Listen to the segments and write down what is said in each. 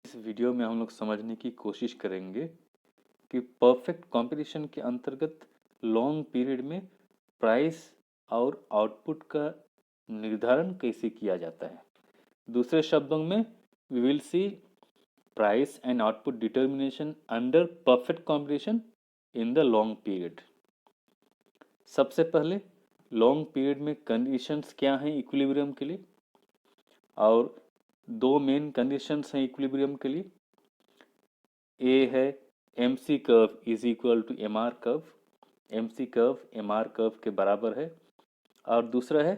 इस वीडियो में हम लोग समझने की कोशिश करेंगे कि परफेक्ट कंपटीशन के अंतर्गत लॉन्ग पीरियड में प्राइस और आउटपुट का निर्धारण कैसे किया जाता है। दूसरे शब्दों में we will see price and output determination under perfect competition in the long period. सबसे पहले लॉन्ग पीरियड में कंडीशंस क्या हैं इक्विलिब्रियम के लिए, और दो मेन कंडीशंस हैं इक्विलिब्रियम के लिए। ए है M C curve is equal to M R curve, M C curve M R curve के बराबर है। और दूसरा है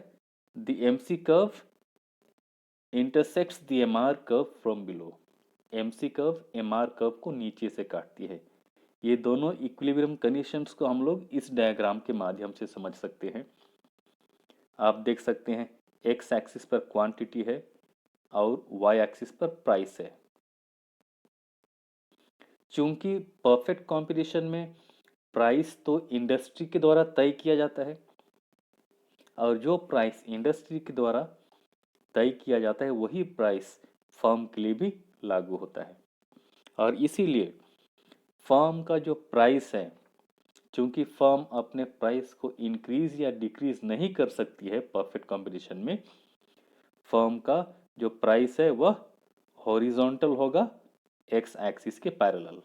the M C curve intersects the M R curve from below, M C curve M R curve को नीचे से काटती है। ये दोनों इक्विलिब्रियम कंडीशंस को हम लोग इस डायग्राम के माध्यम से समझ सकते हैं। आप देख सकते हैं एक्स एक्सिस पर क्वांटिटी है और वाई एक्सिस पर प्राइस है। चूंकि परफेक्ट कंपटीशन में प्राइस तो इंडस्ट्री के द्वारा तय किया जाता है, और जो प्राइस इंडस्ट्री के द्वारा तय किया जाता है वही प्राइस फर्म के लिए भी लागू होता है। और इसीलिए फर्म का जो प्राइस है, चूंकि फर्म अपने प्राइस को इंक्रीज या डिक्रीज नहीं कर सकती है परफेक्ट कंपटीशन में, फर्म का जो प्राइस है वह हॉरिजॉन्टल होगा एक्स एक्सिस के पैरेलल।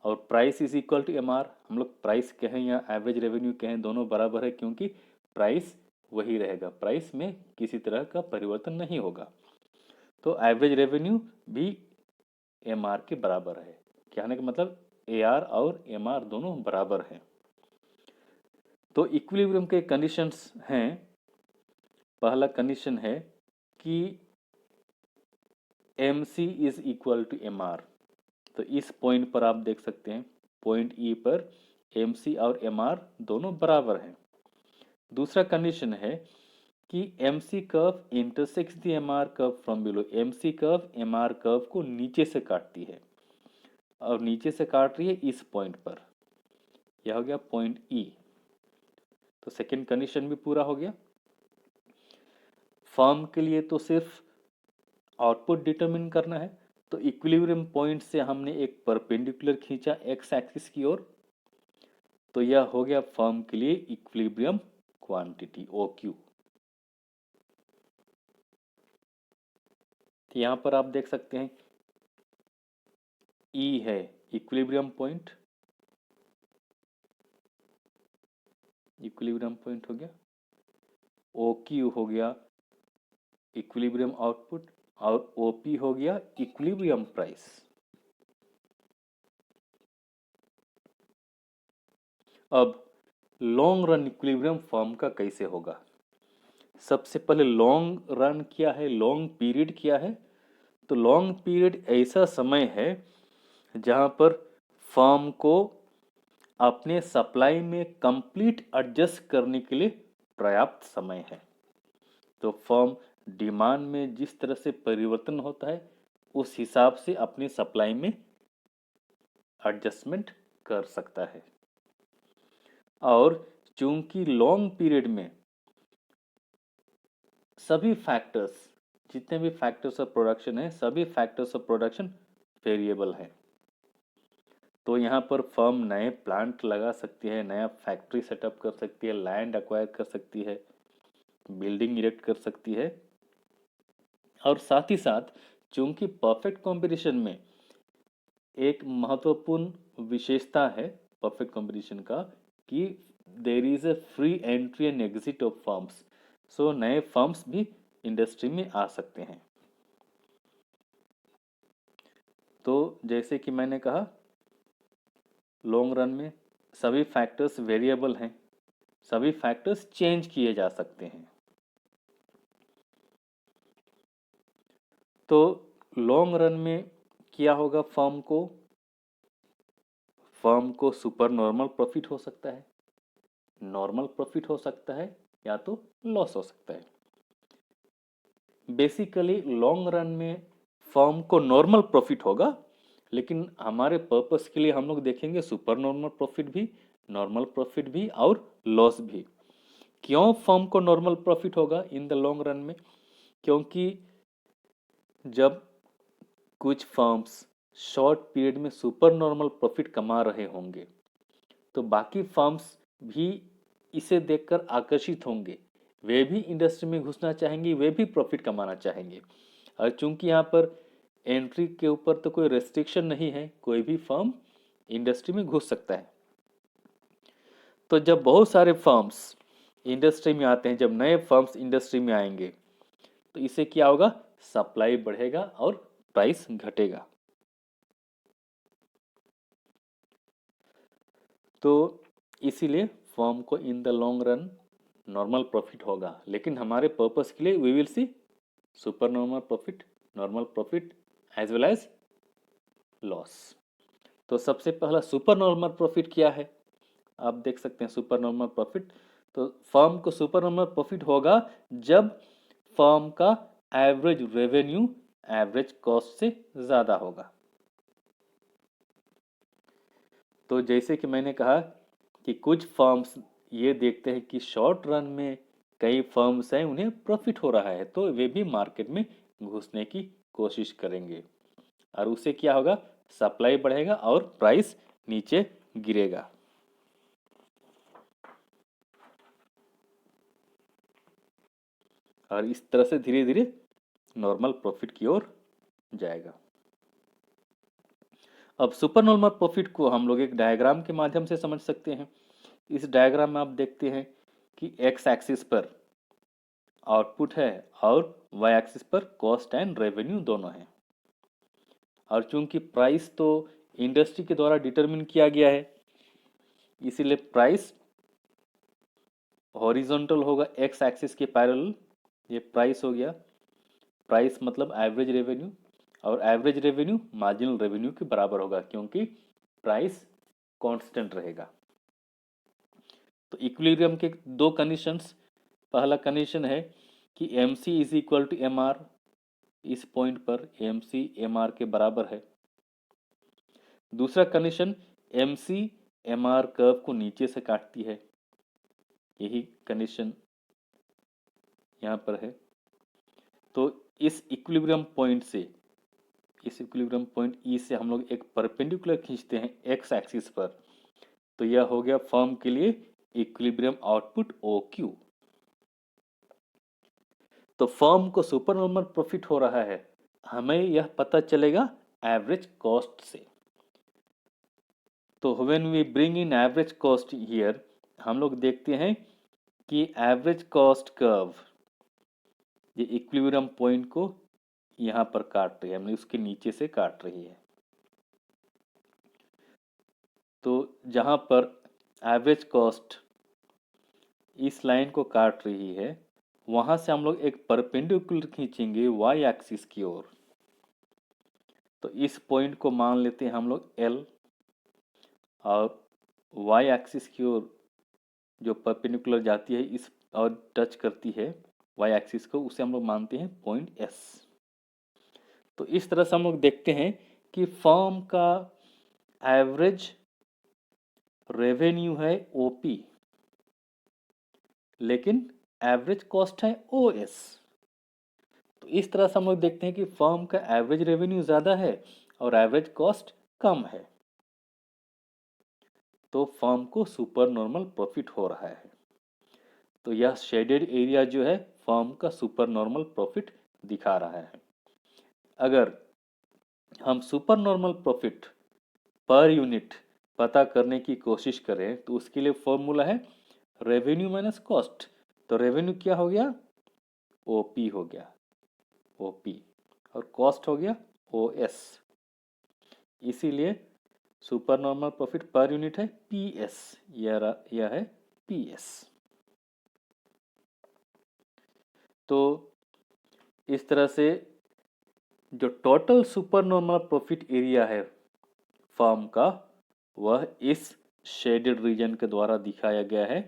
और price is equal to M R, हम लोग प्राइस कहें या एवरेज रेवेन्यू कहें दोनों बराबर है, क्योंकि प्राइस वही रहेगा, प्राइस में किसी तरह का परिवर्तन नहीं होगा। तो एवरेज रेवेन्यू भी एम आर के बराबर है। कहने का मतलब ए आर और एम आर दोनों बराबर हैं। तो इक्विलिब्रियम के कंडीशंस हैं। पहला कंडीशन है कि M C is equal to M R. तो इस पॉइंट पर आप देख सकते हैं, पॉइंट ई पर एम सी और एम आर दोनों बराबर हैं। दूसरा कंडीशन है कि M C curve intersects the M R curve from below, M C curve M R curve को नीचे से काटती है, और नीचे से काट रही है इस पॉइंट पर। यह हो गया पॉइंट ई। तो सेकेंड कंडीशन भी पूरा हो गया। फर्म के लिए तो सिर्फ आउटपुट डिटरमिन करना है, तो इक्विलिब्रियम पॉइंट से हमने एक परपेंडिकुलर खींचा एक्स एक्सिस की ओर, तो यह हो गया फर्म के लिए इक्विलिब्रियम क्वांटिटी ओ क्यू। तो यहां पर आप देख सकते हैं ई है इक्विलिब्रियम पॉइंट, इक्विलिब्रियम पॉइंट हो गया, ओ क्यू हो गया इक्विलिब्रियम आउटपुट, और ओपी हो गया इक्विलिब्रियम प्राइस। अब लॉन्ग रन इक्विलिब्रियम फर्म का कैसे होगा। सबसे पहले लॉन्ग रन क्या है, लॉन्ग पीरियड क्या है। तो लॉन्ग पीरियड ऐसा समय है जहां पर फर्म को अपने सप्लाई में कंप्लीट एडजस्ट करने के लिए पर्याप्त समय है। तो फर्म डिमांड में जिस तरह से परिवर्तन होता है उस हिसाब से अपनी सप्लाई में एडजस्टमेंट कर सकता है। और चूंकि लॉन्ग पीरियड में सभी फैक्टर्स, जितने भी फैक्टर्स ऑफ प्रोडक्शन है, सभी फैक्टर्स ऑफ प्रोडक्शन वेरिएबल है। तो यहाँ पर फर्म नए प्लांट लगा सकती है, नया फैक्ट्री सेटअप कर सकती है, लैंड एक्वायर कर सकती है, बिल्डिंग इरेक्ट कर सकती है। और साथ ही साथ चूंकि परफेक्ट कंपटीशन में एक महत्वपूर्ण विशेषता है परफेक्ट कंपटीशन का कि there is a free entry and exit of firms, so नए फर्म्स भी इंडस्ट्री में आ सकते हैं। तो जैसे कि मैंने कहा लॉन्ग रन में सभी फैक्टर्स वेरिएबल हैं, सभी फैक्टर्स चेंज किए जा सकते हैं। तो लॉन्ग रन में क्या होगा, फर्म को सुपर नॉर्मल प्रॉफिट हो सकता है, नॉर्मल प्रॉफिट हो सकता है, या तो लॉस हो सकता है। बेसिकली लॉन्ग रन में फर्म को नॉर्मल प्रॉफिट होगा, लेकिन हमारे पर्पस के लिए हम लोग देखेंगे सुपर नॉर्मल प्रॉफिट भी, नॉर्मल प्रॉफिट भी और लॉस भी। क्यों फर्म को नॉर्मल प्रॉफिट होगा इन द लॉन्ग रन में, क्योंकि जब कुछ फर्म्स शॉर्ट पीरियड में सुपर नॉर्मल प्रॉफिट कमा रहे होंगे तो बाकी फर्म्स भी इसे देखकर आकर्षित होंगे, वे भी इंडस्ट्री में घुसना चाहेंगे, वे भी प्रॉफिट कमाना चाहेंगे। और चूंकि यहाँ पर एंट्री के ऊपर तो कोई रेस्ट्रिक्शन नहीं है, कोई भी फर्म इंडस्ट्री में घुस सकता है। तो जब बहुत सारे फर्म्स इंडस्ट्री में आते हैं, जब नए फर्म्स इंडस्ट्री में आएंगे तो इससे क्या होगा, सप्लाई बढ़ेगा और प्राइस घटेगा। तो इसीलिए फर्म को in the long run normal profit होगा, लेकिन हमारे पर्पस के लिए we will see super normal profit, normal profit as well as loss. तो सबसे पहला सुपर नॉर्मल प्रॉफिट क्या है, आप देख सकते हैं सुपर नॉर्मल प्रॉफिट। तो फर्म को सुपर नॉर्मल प्रॉफिट होगा जब फर्म का एवरेज रेवेन्यू एवरेज कॉस्ट से ज़्यादा होगा। तो जैसे कि मैंने कहा कि कुछ फर्म्स ये देखते हैं कि शॉर्ट रन में कई फर्म्स हैं उन्हें प्रॉफिट हो रहा है, तो वे भी मार्केट में घुसने की कोशिश करेंगे और उससे क्या होगा, सप्लाई बढ़ेगा और प्राइस नीचे गिरेगा। और इस तरह से धीरे धीरे नॉर्मल प्रॉफिट की ओर जाएगा। अब सुपर नॉर्मल प्रॉफिट को हम लोग एक डायग्राम के माध्यम से समझ सकते हैं। इस डायग्राम में आप देखते हैं कि एक्स एक्सिस पर आउटपुट है और वाई एक्सिस पर कॉस्ट एंड रेवेन्यू दोनों हैं। और चूंकि प्राइस तो इंडस्ट्री के द्वारा डिटरमिन किया गया है, इसीलिए प्राइस हॉरिजॉन्टल होगा एक्स एक्सिस के पैरेलल। ये प्राइस हो गया, प्राइस मतलब एवरेज रेवेन्यू, और एवरेज रेवेन्यू मार्जिनल रेवेन्यू के बराबर होगा क्योंकि प्राइस कांस्टेंट रहेगा। तो इक्विलिब्रियम के दो कंडीशंस, पहला कंडीशन है कि M C is equal to M R, इस पॉइंट पर एम सी एम आर के बराबर है। दूसरा condition M C M R curve को नीचे से काटती है, यही कंडीशन यहाँ पर है। तो इस इक्विलिब्रियम पॉइंट से, इस इक्विलिब्रियम पॉइंट ई से हम लोग एक परपेंडिकुलर खींचते हैं एक्स एक्सिस पर, तो यह हो गया फर्म के लिए इक्विलिब्रियम आउटपुट ओ क्यू। तो फर्म को सुपर नॉर्मल प्रॉफिट हो रहा है, हमें यह पता चलेगा एवरेज कॉस्ट से। तो when we bring in average cost here, हम लोग देखते हैं कि एवरेज कॉस्ट कर्व ये इक्विलिब्रियम पॉइंट को यहाँ पर काट रही है, मतलब उसके नीचे से काट रही है। तो जहाँ पर एवरेज कॉस्ट इस लाइन को काट रही है, वहाँ से हम लोग एक परपेंडिकुलर खींचेंगे वाई एक्सिस की ओर। तो इस पॉइंट को मान लेते हैं हम लोग एल, और वाई एक्सिस की ओर जो परपेंडिकुलर जाती है इस और टच करती है वाई एक्सिस को, उसे हम लोग मानते हैं पॉइंट एस। तो इस तरह से हम लोग देखते हैं कि फर्म का एवरेज रेवेन्यू है ओपी, लेकिन एवरेज कॉस्ट है ओएस। तो इस तरह से हम लोग देखते हैं कि फर्म का एवरेज रेवेन्यू ज़्यादा है और एवरेज कॉस्ट कम है, तो फर्म को सुपर नॉर्मल प्रॉफिट हो रहा है। तो यह शेडेड एरिया जो है फर्म का सुपर नॉर्मल प्रॉफिट दिखा रहा है। अगर हम super normal profit per unit पता करने की कोशिश करें तो उसके लिए फॉर्मूला है रेवेन्यू माइनस कॉस्ट। तो रेवेन्यू क्या हो गया, ओपी हो गया, ओपी, और कॉस्ट हो गया ओएस। इसीलिए super normal profit per unit है पीएस, यह है पीएस। तो इस तरह से जो total super normal profit area है फर्म का, वह इस शेडेड रीजन के द्वारा दिखाया गया है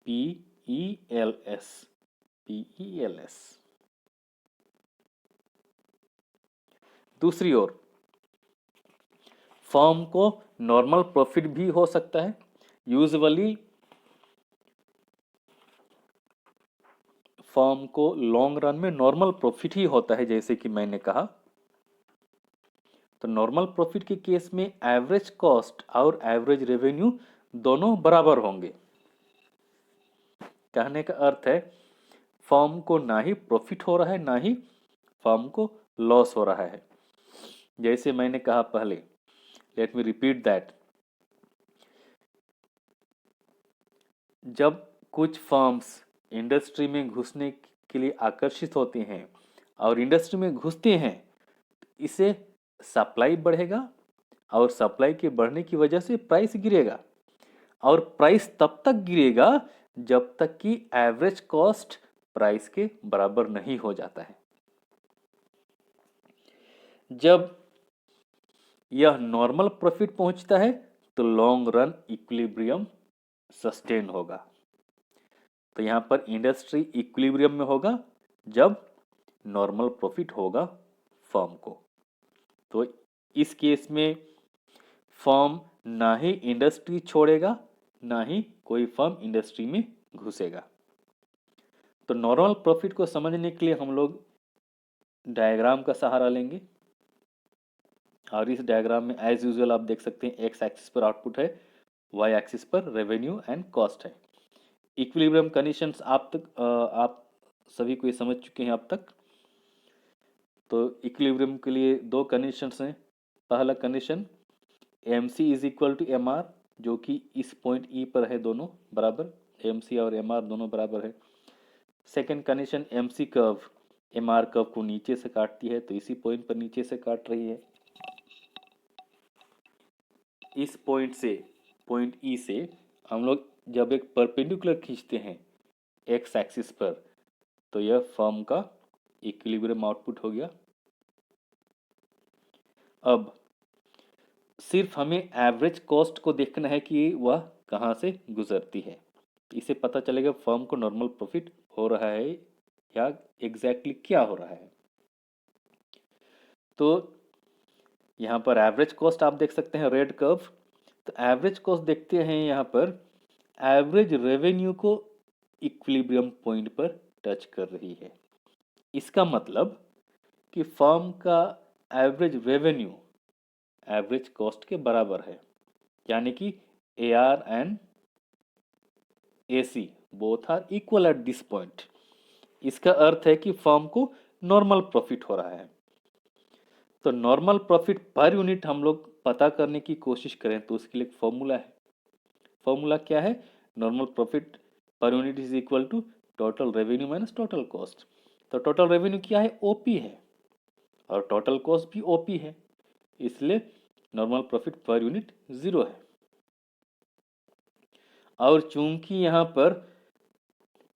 PELS, PELS। दूसरी ओर फर्म को नॉर्मल प्रॉफिट भी हो सकता है। यूजुअली फर्म को लॉन्ग रन में नॉर्मल प्रॉफिट ही होता है, जैसे कि मैंने कहा। तो नॉर्मल प्रॉफिट के केस में एवरेज कॉस्ट और एवरेज रेवेन्यू दोनों बराबर होंगे। कहने का अर्थ है फर्म को ना ही प्रॉफिट हो रहा है ना ही फर्म को लॉस हो रहा है। जैसे मैंने कहा पहले, लेट मी रिपीट दैट, जब कुछ फर्म्स इंडस्ट्री में घुसने के लिए आकर्षित होते हैं और इंडस्ट्री में घुसते हैं, इससे सप्लाई बढ़ेगा और सप्लाई के बढ़ने की वजह से प्राइस गिरेगा, और प्राइस तब तक गिरेगा जब तक कि एवरेज कॉस्ट प्राइस के बराबर नहीं हो जाता है। जब यह नॉर्मल प्रॉफिट पहुंचता है तो लॉन्ग रन इक्विलिब्रियम सस्टेन होगा। तो यहां पर इंडस्ट्री इक्विलिब्रियम में होगा जब नॉर्मल प्रॉफिट होगा फर्म को। तो इस केस में फर्म ना ही इंडस्ट्री छोड़ेगा ना ही कोई फर्म इंडस्ट्री में घुसेगा। तो नॉर्मल प्रॉफिट को समझने के लिए हम लोग डायग्राम का सहारा लेंगे, और इस डायग्राम में एज यूजुअल आप देख सकते हैं एक्स एक्सिस पर आउटपुट है, वाई एक्सिस पर रेवेन्यू एंड कॉस्ट है। इक्विलिब्रियम कंडीशंस आप सभी को ये समझ चुके हैं अब तक। तो इक्विलिब्रियम के लिए दो कंडीशंस हैं। पहला condition M C is equal to M R, जो कि इस पॉइंट ई पर है, दोनों बराबर, एम सी और एम आर दोनों बराबर है। Second condition M C curve M R curve को नीचे से काटती है, तो इसी पॉइंट पर नीचे से काट रही है। इस पॉइंट से, पॉइंट ई से हम लोग जब एक परपेंडिकुलर खींचते हैं एक्स एक्सिस पर, तो यह फर्म का इक्विलिब्रियम आउटपुट हो गया। अब सिर्फ हमें एवरेज कॉस्ट को देखना है कि वह कहाँ से गुजरती है, इससे पता चलेगा फर्म को नॉर्मल प्रॉफिट हो रहा है या एग्जैक्टली क्या हो रहा है। तो यहाँ पर एवरेज कॉस्ट आप देख सकते हैं रेड कर्व। तो एवरेज कॉस्ट देखते हैं यहाँ पर एवरेज रेवेन्यू को इक्विलिब्रियम पॉइंट पर टच कर रही है। इसका मतलब कि फर्म का एवरेज रेवेन्यू एवरेज कॉस्ट के बराबर है, यानी कि A R and A C both are equal at this point. इसका अर्थ है कि फर्म को नॉर्मल प्रॉफिट हो रहा है। तो नॉर्मल प्रॉफिट पर यूनिट हम लोग पता करने की कोशिश करें तो उसके लिए एक फॉर्मूला है। फॉर्मूला क्या है? Normal profit per unit is equal to total revenue minus total cost. तो टोटल रेवेन्यू क्या है? ओपी है, और टोटल कॉस्ट भी ओपी है, इसलिए नॉर्मल प्रॉफिट पर यूनिट 0 है। और चूंकि यहाँ पर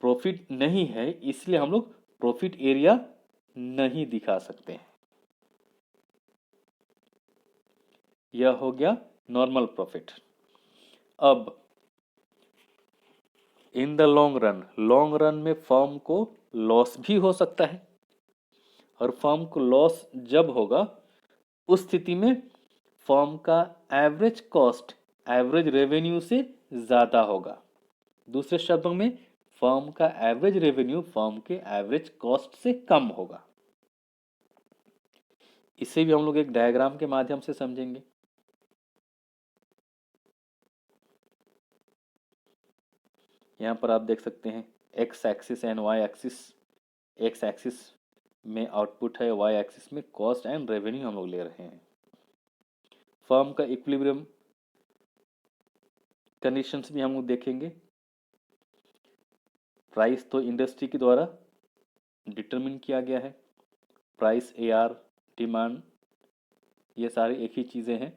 प्रॉफिट नहीं है, इसलिए हम लोग प्रॉफिट एरिया नहीं दिखा सकते हैं। यह हो गया नॉर्मल प्रॉफिट। अब इन द लॉन्ग रन में फर्म को लॉस भी हो सकता है, और फर्म को लॉस जब होगा उस स्थिति में फर्म का एवरेज कॉस्ट एवरेज रेवेन्यू से ज़्यादा होगा। दूसरे शब्दों में फर्म का एवरेज रेवेन्यू फर्म के एवरेज कॉस्ट से कम होगा। इसे भी हम लोग एक डायग्राम के माध्यम से समझेंगे। यहाँ पर आप देख सकते हैं X axis and Y axis. X axis में आउटपुट है, वाई एक्सिस में कॉस्ट एंड रेवेन्यू हम लोग ले रहे हैं। फर्म का इक्विलिब्रियम कंडीशंस भी हम लोग देखेंगे। प्राइस तो इंडस्ट्री के द्वारा डिटरमिन किया गया है, प्राइस, ए आर, डिमांड, ये सारी एक ही चीज़ें हैं।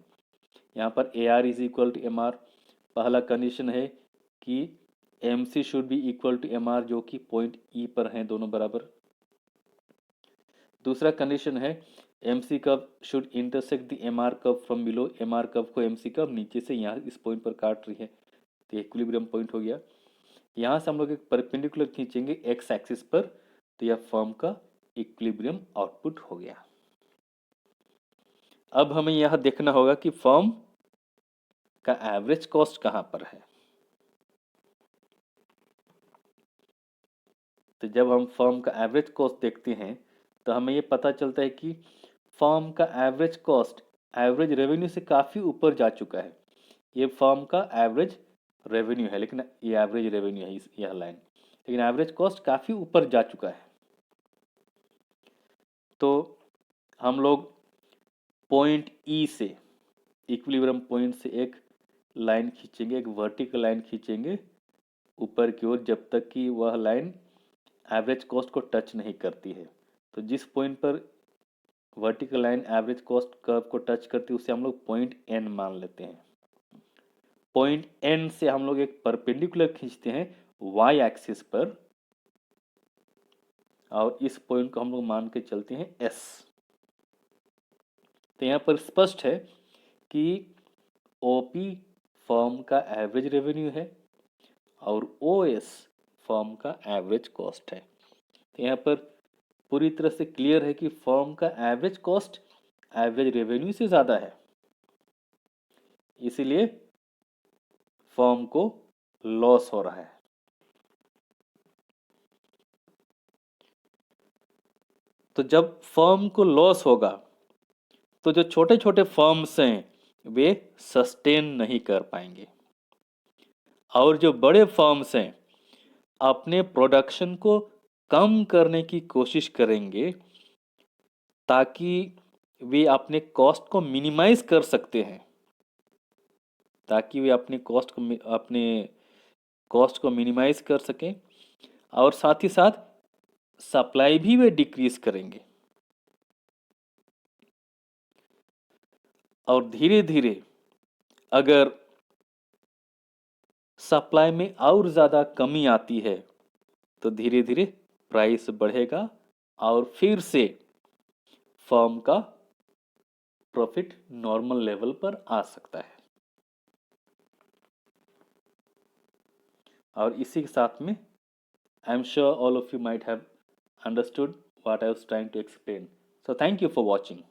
यहाँ पर A R is equal to M R. पहला कंडीशन है कि M C should be equal to M R, जो कि पॉइंट ई पर हैं, दोनों बराबर। दूसरा कंडीशन है M C curve should intersect the M R curve from below. M R curve को एम सी कर्व नीचे से यहाँ इस पॉइंट पर काट रही है, तो इक्विलिब्रियम पॉइंट हो गया। यहाँ से हम लोग एक परपेंडिकुलर खींचेंगे एक्स एक्सिस पर, तो यह फर्म का इक्विलिब्रियम आउटपुट हो गया। अब हमें यह देखना होगा कि फर्म का एवरेज कॉस्ट कहाँ पर है। तो जब हम फर्म का एवरेज कॉस्ट देखते हैं तो हमें ये पता चलता है कि फर्म का एवरेज कॉस्ट एवरेज रेवेन्यू से काफ़ी ऊपर जा चुका है। ये फर्म का एवरेज रेवेन्यू है, लेकिन ये एवरेज रेवेन्यू है यह लाइन, लेकिन एवरेज कॉस्ट काफ़ी ऊपर जा चुका है। तो हम लोग पॉइंट ई से, इक्विलिब्रियम पॉइंट से एक लाइन खींचेंगे, एक वर्टिकल लाइन खींचेंगे ऊपर की ओर, जब तक कि वह लाइन एवरेज कॉस्ट को टच नहीं करती है। तो जिस पॉइंट पर vertical line average cost curve को टच करती है उसे हम लोग पॉइंट एन मान लेते हैं। पॉइंट एन से हम लोग एक परपेंडिकुलर खींचते हैं वाई एक्सिस पर, और इस पॉइंट को हम लोग मान के चलते हैं एस। तो यहाँ पर स्पष्ट है कि ओपी फर्म का एवरेज रेवेन्यू है और ओएस फर्म का एवरेज कॉस्ट है। तो यहाँ पर पूरी तरह से क्लियर है कि फर्म का एवरेज कॉस्ट एवरेज रेवेन्यू से ज़्यादा है, इसीलिए फर्म को लॉस हो रहा है। तो जब फर्म को लॉस होगा तो जो छोटे छोटे फर्म्स हैं वे सस्टेन नहीं कर पाएंगे, और जो बड़े फर्म्स हैं अपने प्रोडक्शन को कम करने की कोशिश करेंगे ताकि वे अपने कॉस्ट को मिनिमाइज कर सकते हैं, ताकि वे अपने कॉस्ट को मिनिमाइज कर सकें, और साथ ही साथ सप्लाई भी वे डिक्रीज करेंगे। और धीरे धीरे अगर सप्लाई में और ज़्यादा कमी आती है तो धीरे धीरे प्राइस बढ़ेगा और फिर से फर्म का प्रॉफिट नॉर्मल लेवल पर आ सकता है। और इसी के साथ में I am sure all of you might have understood what I was trying to explain. So thank you for watching.